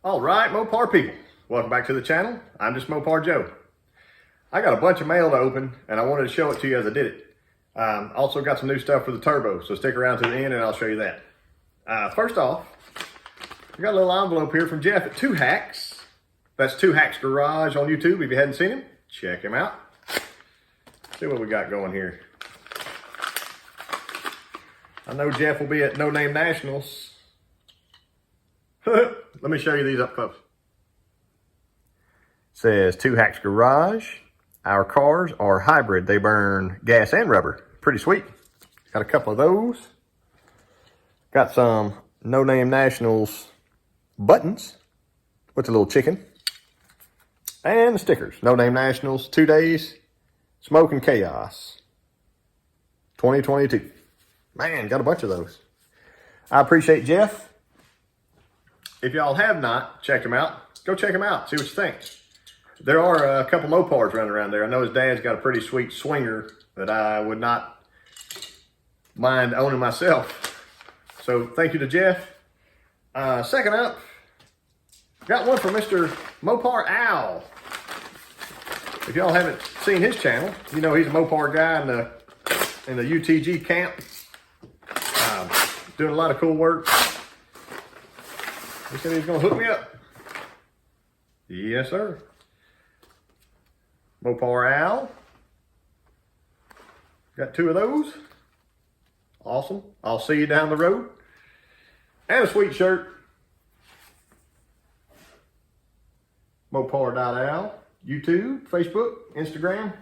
All right, Mopar people, welcome back to the channel. I'm just Mopar Joe. I got a bunch of mail to open and I wanted to show it to you as I did it. Also got some new stuff for the turbo, so stick around to the end and I'll show you that. First off, I got a little envelope here from Jeff at 2 Hacks. That's 2 Hacks Garage on YouTube. If you hadn't seen him, check him out. See what we got going here. I know Jeff will be at No Name Nationals. Let me show you these up close. It says 2 Hacks Garage. Our cars are hybrid. They burn gas and rubber. Pretty sweet. Got a couple of those. Got some No Name Nationals buttons with a little chicken. And the stickers. No Name Nationals, 2 days, smoke and chaos. 2022. Man, got a bunch of those. I appreciate Jeff. If y'all have not checked him out, go check him out. See what you think. There are a couple Mopars running around there. I know his dad's got a pretty sweet swinger that I would not mind owning myself. So thank you to Jeff. Second up, got one from Mr. Mopar Al. If y'all haven't seen his channel, you know he's a Mopar guy in the UTG camp. Doing a lot of cool work. He said he was going to hook me up. Yes, sir. Mopar Al. Got 2 of those. Awesome. I'll see you down the road. And a sweet shirt. Mopar.al. YouTube, Facebook, Instagram.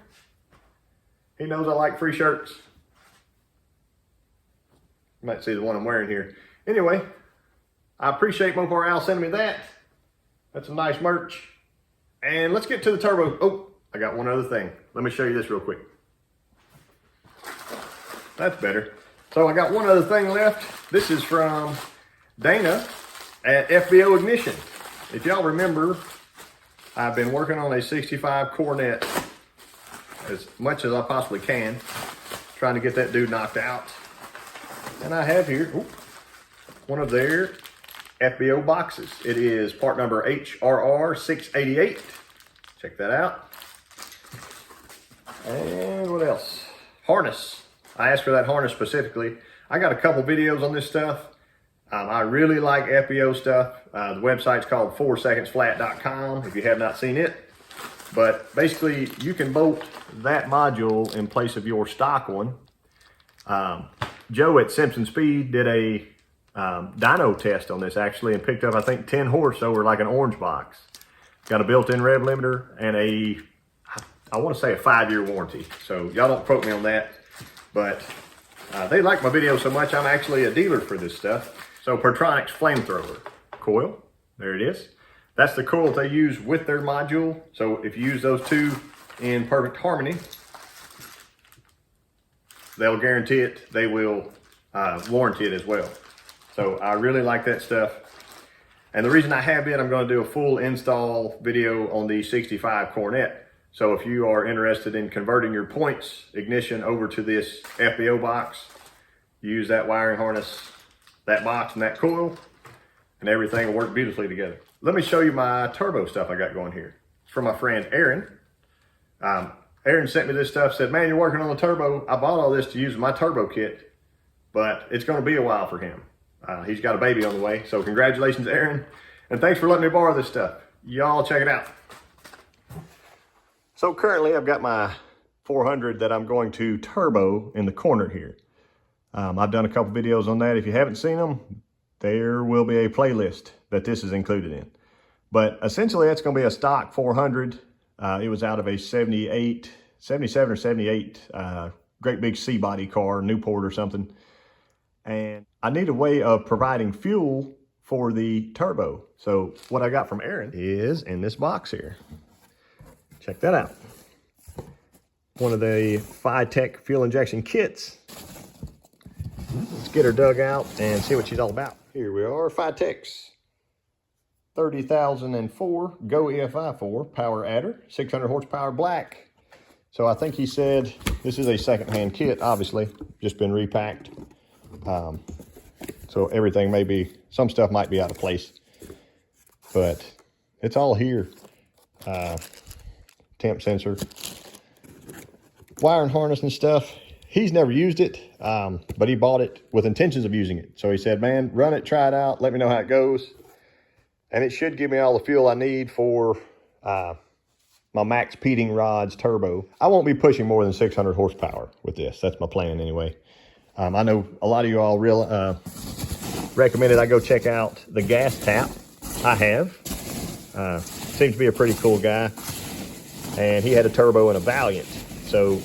He knows I like free shirts. You might see the one I'm wearing here. Anyway, I appreciate Mopar Al sending me that. That's some nice merch. And let's get to the turbo. Oh, I got one other thing. Let me show you this real quick. That's better. So I got one other thing left. This is from Dana at FBO Ignition. If y'all remember, I've been working on a 65 Cornet as much as I possibly can, trying to get that dude knocked out. And I have here one of their FBO boxes. It is part number HRR688. Check that out. And what else? Harness. I asked for that harness specifically. I got a couple videos on this stuff. I really like FBO stuff. The website's called 4secondsflat.com if you have not seen it. But basically, you can bolt that module in place of your stock one. Joe at Simpson Speed did a dyno test on this actually and picked up, I think, 10 horse over like an orange box. Got a built-in rev limiter and I want to say a 5-year warranty. So y'all don't quote me on that. But they like my video so much, I'm actually a dealer for this stuff. So Pertronix flamethrower coil, there it is. That's the coil that they use with their module. So if you use those 2 in perfect harmony, they'll guarantee it. They will warranty it as well. So I really like that stuff. And the reason I have it, I'm going to do a full install video on the 65 Cornet. So if you are interested in converting your points ignition over to this FBO box, use that wiring harness, that box and that coil, and everything will work beautifully together. Let me show you my turbo stuff I got going here. It's from my friend Aaron. Aaron sent me this stuff, said, man, you're working on the turbo. I bought all this to use in my turbo kit, but it's going to be a while for him. He's got a baby on the way. So congratulations, Aaron. And thanks for letting me borrow this stuff. Y'all check it out. So currently I've got my 400 that I'm going to turbo in the corner here. I've done a couple videos on that. If you haven't seen them, there will be a playlist that this is included in. But essentially that's going to be a stock 400. It was out of a 77 or 78 great big C-body car, Newport or something. And I need a way of providing fuel for the turbo. So what I got from Aaron is in this box here. Check that out. One of the Phi-Tech fuel injection kits. Let's get her dug out and see what she's all about. Here we are, Phi-Tech's 30,004 Go EFI4 power adder, 600 horsepower black. So I think he said this is a secondhand kit, obviously, just been repacked. So everything may be, some stuff might be out of place. but it's all here. Temp sensor, wiring harness and stuff. He's never used it, but he bought it with intentions of using it. So he said, man, run it, try it out, let me know how it goes. And it should give me all the fuel I need for my max peating rods turbo. I won't be pushing more than 600 horsepower with this. That's my plan anyway. I know a lot of you all recommended I go check out the gas tap. I have. Seems to be a pretty cool guy. And he had a turbo and a Valiant. So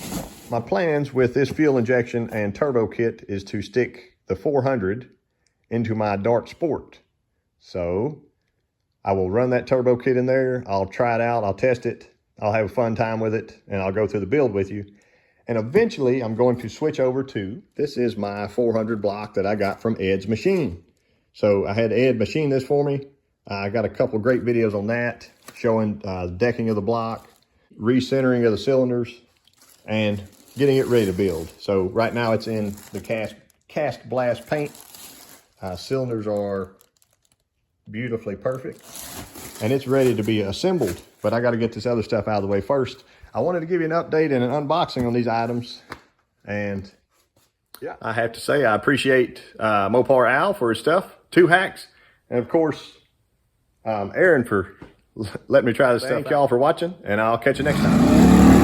my plans with this fuel injection and turbo kit is to stick the 400 into my Dark Sport. So I will run that turbo kit in there. I'll try it out. I'll test it. I'll have a fun time with it, and I'll go through the build with you. And eventually I'm going to switch over to, this is my 400 block that I got from Ed's machine. So I had Ed machine this for me. I got a couple of great videos on that, showing the decking of the block, recentering of the cylinders, and getting it ready to build. So right now it's in the cast blast paint. Cylinders are beautifully perfect, and it's ready to be assembled. But I got to get this other stuff out of the way first. I wanted to give you an update and an unboxing on these items. And yeah, I have to say I appreciate Mopar Al for his stuff, 2 hacks, and of course Aaron for letting me try this stuff. Thank y'all for watching, and I'll catch you next time.